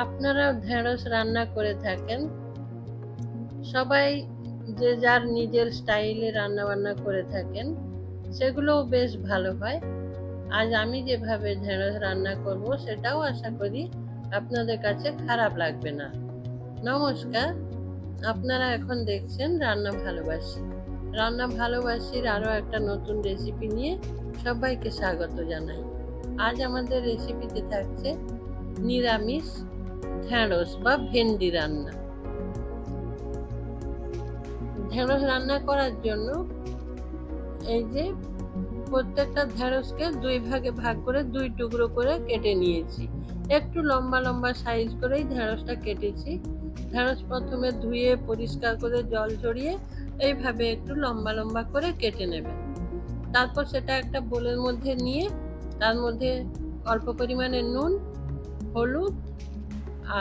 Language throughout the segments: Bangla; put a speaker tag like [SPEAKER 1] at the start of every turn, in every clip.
[SPEAKER 1] আপনারা ঢেঁড়স রান্না করে থাকেন, সবাই যে যার নিজের স্টাইলে রান্নাবান্না করে থাকেন, সেগুলোও বেশ ভালো হয়। আজ আমি যেভাবে ঢেঁড়স রান্না করব সেটাও আশা করি আপনাদের কাছে খারাপ লাগবে না। নমস্কার, আপনারা এখন দেখছেন রান্না ভালোবাসি। রান্না ভালোবাসির আরও একটা নতুন রেসিপি নিয়ে সবাইকে স্বাগত জানাই। আজ আমাদের রেসিপিতে থাকছে নিরামিষ ঢেঁড়স বা ভেন্ডি রান্না। ঢেঁড়স রান্না করার জন্য এই যে প্রত্যেকটা ঢেঁড়সকে দুই ভাগে ভাগ করে দুই টুকরো করে কেটে নিয়েছি। একটু লম্বা লম্বা সাইজ করেই ঢেঁড়সটা কেটেছি। ঢেঁড়স প্রথমে ধুয়ে পরিষ্কার করে জল ঝরিয়ে এইভাবে একটু লম্বা লম্বা করে কেটে নেবেন। তারপর সেটা একটা বোলের মধ্যে নিয়ে তার মধ্যে অল্প পরিমাণে নুন, হলুদ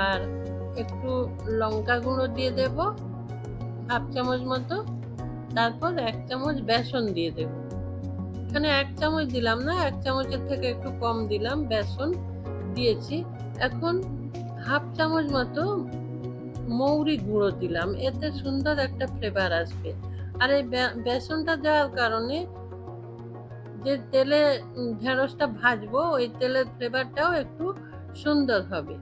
[SPEAKER 1] আর একটু লঙ্কা গুঁড়ো দিয়ে দেব হাফ চামচ মতো। তারপর 1 চামচ বেসন দিয়ে দেব। এখানে 1 চামচ দিলাম না, 1 চামচের থেকে একটু কম দিলাম বেসন দিয়েছি। এখন হাফ চামচ মতো মৌরি গুঁড়ো দিলাম, এতে সুন্দর একটা ফ্লেভার আসবে। আর এই বেসনটা দেওয়ার কারণে যে তেলে ঢেঁড়সটা ভাজবো ওই তেলের ফ্লেভারটাও একটু সুন্দর হবে।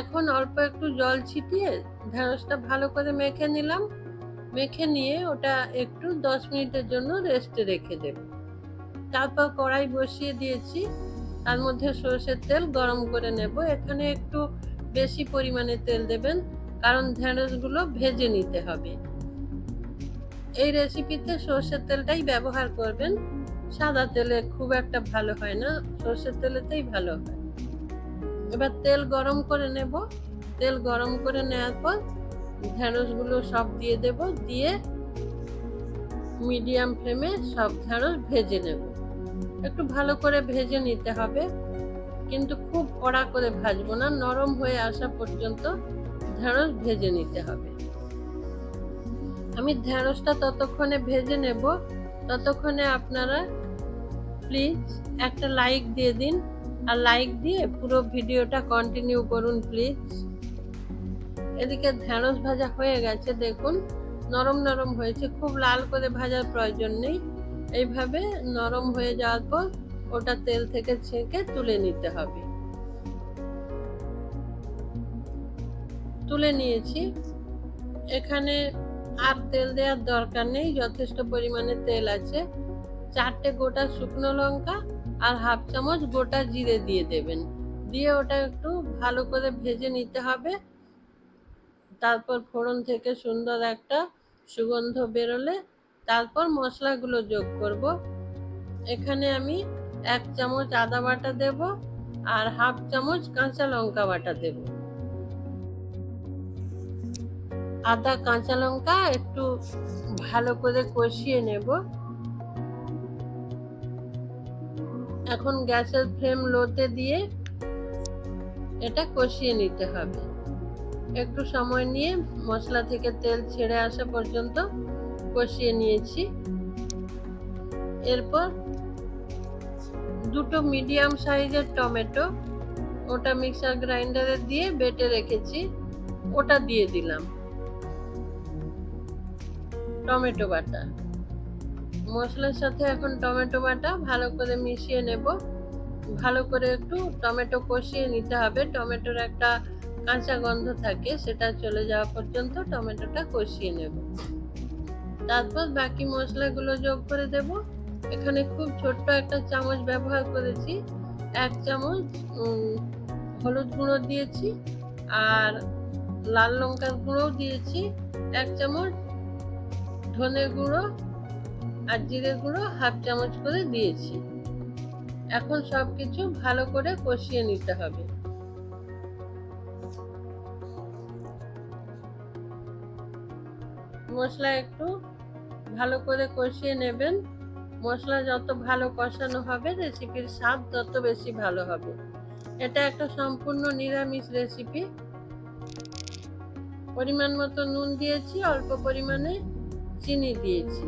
[SPEAKER 1] এখন অল্প একটু জল ছিটিয়ে ঢেঁড়সটা ভালো করে মেখে নিলাম। মেখে নিয়ে ওটা একটু 10 মিনিটের জন্য রেস্টে রেখে দেব। তারপর কড়াই বসিয়ে দিয়েছি, তার মধ্যে সরষের তেল গরম করে নেব। এখানে একটু বেশি পরিমাণে তেল দেবেন, কারণ ঢেঁড়সগুলো ভেজে নিতে হবে। এই রেসিপিতে সরষের তেলটাই ব্যবহার করবেন, সাদা তেলে খুব একটা ভালো হয় না, সরষের তেলেতেই ভালো হয়। এবার তেল গরম করে নেব। তেল গরম করে নেওয়ার পর ঢেঁড়সগুলো সব দিয়ে দেব, দিয়ে মিডিয়াম ফ্লেমে সব ঢেঁড়স ভেজে নেব। একটু ভালো করে ভেজে নিতে হবে, কিন্তু খুব কড়া করে ভাজবো না, নরম হয়ে আসা পর্যন্ত ঢেঁড়স ভেজে নিতে হবে। আমি ঢেঁড়সটা ততক্ষণে ভেজে নেব, ততক্ষণে আপনারা প্লিজ একটা লাইক দিয়ে দিন, আর লাইক দিয়ে পুরো ভিডিওটা কন্টিনিউ করুন প্লিজ। এদিকে ঢেঁড়স ভাজা হয়ে গেছে, দেখুন নরম নরম হয়েছে, খুব লাল করে ভাজার প্রয়োজন নেই। এইভাবে নরম হয়ে যাওয়ার পর ওটা তেল থেকে ছেঁকে তুলে নিতে হবে। তুলে নিয়েছি। এখানে আর তেল দেওয়ার দরকার নেই, যথেষ্ট পরিমাণে তেল আছে। 4টে গোটা শুকনো লঙ্কা আর হাফ চামচ গোটা জিরে দিয়ে দেবেন, দিয়ে ওটা একটু ভালো করে ভেজে নিতে হবে। তারপর ফোড়ন থেকে সুন্দর একটা সুগন্ধ বেরোলে তারপর মশলাগুলো যোগ করব। এখানে আমি 1 চামচ আদা বাটা দেব আর হাফ চামচ কাঁচা লঙ্কা বাটা দেব। আদা কাঁচা লঙ্কা একটু ভালো করে কষিয়ে নেব। এখন গ্যাসের ফ্লেম লোতে দিয়ে এটা কষিয়ে নিতে হবে। একটু সময় নিয়ে মশলা থেকে তেল ছেড়ে আসা পর্যন্ত কষিয়ে নিয়েছি। এরপর দুটো মিডিয়াম সাইজের টমেটো, ওটা মিক্সার গ্রাইন্ডারে দিয়ে বেটে রেখেছি, ওটা দিয়ে দিলাম। টমেটো বাটা, মশলার সাথে এখন টমেটো বাটা ভালো করে মিশিয়ে নেব। ভালো করে একটু টমেটো কষিয়ে নিতে হবে, টমেটোর একটা কাঁচা গন্ধ থাকে, সেটা চলে যাওয়া পর্যন্ত টমেটোটা কষিয়ে নেব। তারপর বাকি মশলাগুলো যোগ করে দেব। এখানে খুব ছোট্ট একটা চামচ ব্যবহার করেছি। 1 চামচ হলুদ গুঁড়ো দিয়েছি আর লাল লঙ্কার গুঁড়ো দিয়েছি। 1 চামচ ধনে গুঁড়ো আর জিরে গুঁড়ো হাফ চামচ করে দিয়েছি। এখন সবকিছু ভালো করে কষিয়ে নিতে হবে। মশলা একটু ভালো করে কষিয়ে নেবেন। মশলা যত ভালো কষানো হবে রেসিপির স্বাদ তত বেশি ভালো হবে। এটা একটা সম্পূর্ণ নিরামিষ রেসিপি। পরিমাণ মতো নুন দিয়েছি, অল্প পরিমাণে চিনি দিয়েছি।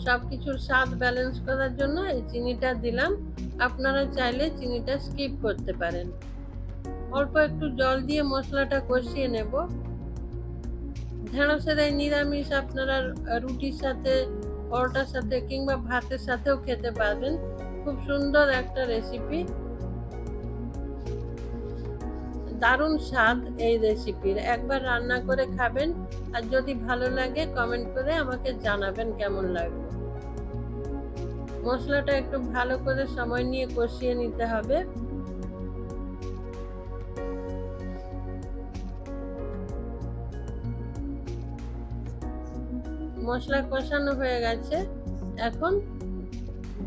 [SPEAKER 1] সব কিছুর স্বাদ ব্যালেন্স করার জন্য এই চিনিটা দিলাম, আপনারা চাইলে চিনিটা স্কিপ করতে পারেন। অল্প একটু জল দিয়ে মশলাটা কষিয়ে নেব। ঢেঁড়সের এই নিরামিষ আপনারা রুটির সাথে, পরোটার সাথে কিংবা ভাতের সাথেও খেতে পারবেন। খুব সুন্দর একটা রেসিপি, দারুণ স্বাদ এই রেসিপির। একবার রান্না করে খাবেন, আর যদি ভালো লাগে কমেন্ট করে আমাকে জানাবেন কেমন লাগলো। মশলাটা একটু ভালো করে সময় নিয়ে কষিয়ে নিতে হবে। মশলা কষানো হয়ে গেছে, এখন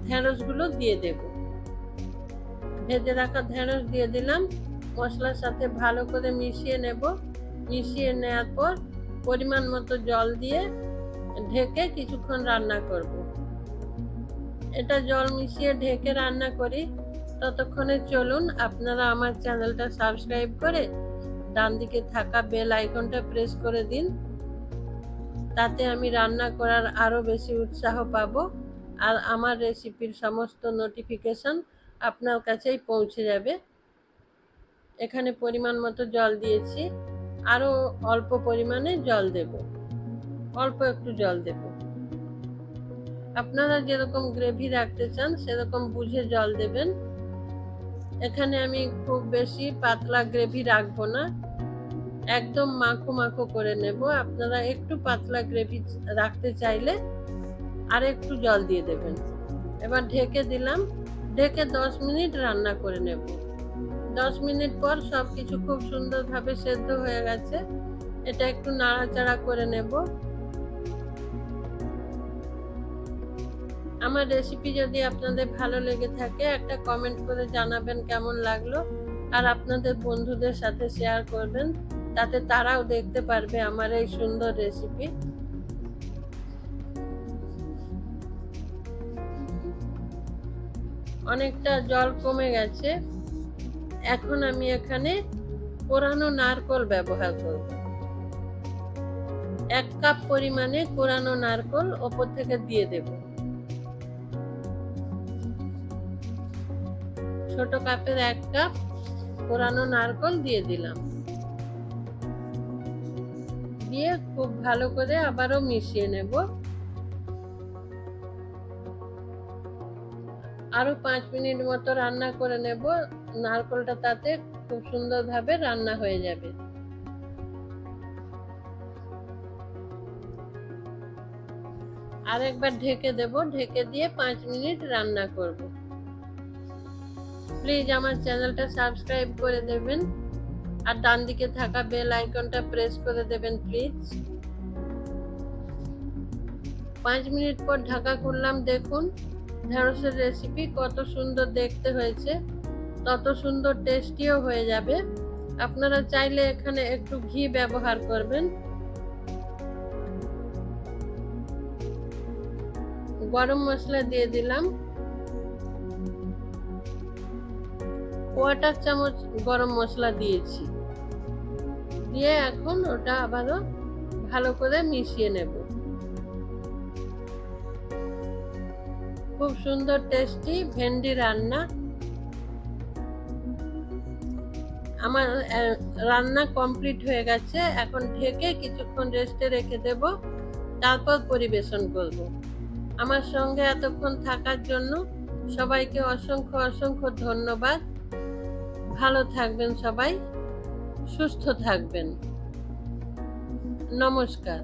[SPEAKER 1] ঢেঁড়সগুলো দিয়ে দেব। ভেজে রাখা ঢেঁড়স দিয়ে দিলাম, মশলার সাথে ভালো করে মিশিয়ে নেব। মিশিয়ে নেওয়ার পর পরিমাণ মতো জল দিয়ে ঢেকে কিছুক্ষণ রান্না করব। এটা জল মিশিয়ে ঢেকে রান্না করি, ততক্ষণে চলুন আপনারা আমার চ্যানেলটা সাবস্ক্রাইব করে ডান দিকে থাকা বেল আইকনটা প্রেস করে দিন। তাতে আমি রান্না করার আরও বেশি উৎসাহ পাবো, আর আমার রেসিপির সমস্ত নোটিফিকেশন আপনার কাছেই পৌঁছে যাবে। এখানে পরিমাণ মতো জল দিয়েছি, আরও অল্প পরিমাণে জল দেব, অল্প একটু জল দেব। আপনারা যেরকম গ্রেভি রাখতে চান সেরকম বুঝে জল দেবেন। এখানে আমি খুব বেশি পাতলা গ্রেভি রাখবো না, একদম মাখো মাখো করে নেব। আপনারা একটু পাতলা গ্রেভি রাখতে চাইলে আর একটু জল দিয়ে দেবেন। এবার ঢেকে দিলাম, ঢেকে 10 মিনিট রান্না করে নেব। 10 মিনিট পর সব কিছু খুব সুন্দরভাবে সেদ্ধ হয়ে গেছে। এটা একটু নাড়াচাড়া করে নেব। আমার রেসিপি যদি আপনাদের ভালো লেগে থাকে একটা কমেন্ট করে জানাবেন কেমন লাগলো, আর আপনাদের বন্ধুদের সাথে শেয়ার করবেন, তাতে তারাও দেখতে পারবে আমার এই সুন্দর রেসিপি। অনেকটা জল কমে গেছে, এখন আমি এখানে কোরানো নারকেল ব্যবহার করব। 1 কাপ পরিমাণে কোরানো নারকেল ওপর থেকে দিয়ে দেব। ছোট কাপের 1 কাপ কোরানো নারকেল দিয়ে দিলাম। দিয়ে খুব ভালো করে আবারও মিশিয়ে নেব। আরো 5 মিনিট মতো রান্না করে নেব। নারকেলটা তাতে খুব সুন্দরভাবে রান্না হয়ে যাবে। আরেকবার ঢেকে দেব, ঢেকে দিয়ে 5 মিনিট রান্না করব। প্লিজ আমার চ্যানেলটা সাবস্ক্রাইব করে দেবেন, আর ডান দিকে থাকা বেল আইকনটা প্রেস করে দেবেন প্লিজ। 5 মিনিট পর ঢাকা খুললাম, দেখুন ঢেঁড়সের রেসিপি কত সুন্দর দেখতে হয়েছে, তত সুন্দর টেস্টিও হয়ে যাবে। আপনারা চাইলে এখানে একটু ঘি ব্যবহার করবেন। গরম মশলা দিয়ে দিলাম, 1/4 চামচ গরম মশলা দিয়েছি। দিয়ে এখন ওটা আবারও ভালো করে মিশিয়ে নেব। খুব সুন্দর টেস্টি ভেন্ডি রান্না। আমার রান্না কমপ্লিট হয়ে গেছে, এখন ঢেকে কিছুক্ষণ রেস্টে রেখে দেব, তারপর পরিবেশন করব। আমার সঙ্গে এতক্ষণ থাকার জন্য সবাইকে অসংখ্য অসংখ্য ধন্যবাদ। ভালো থাকবেন সবাই, সুস্থ থাকবেন। নমস্কার।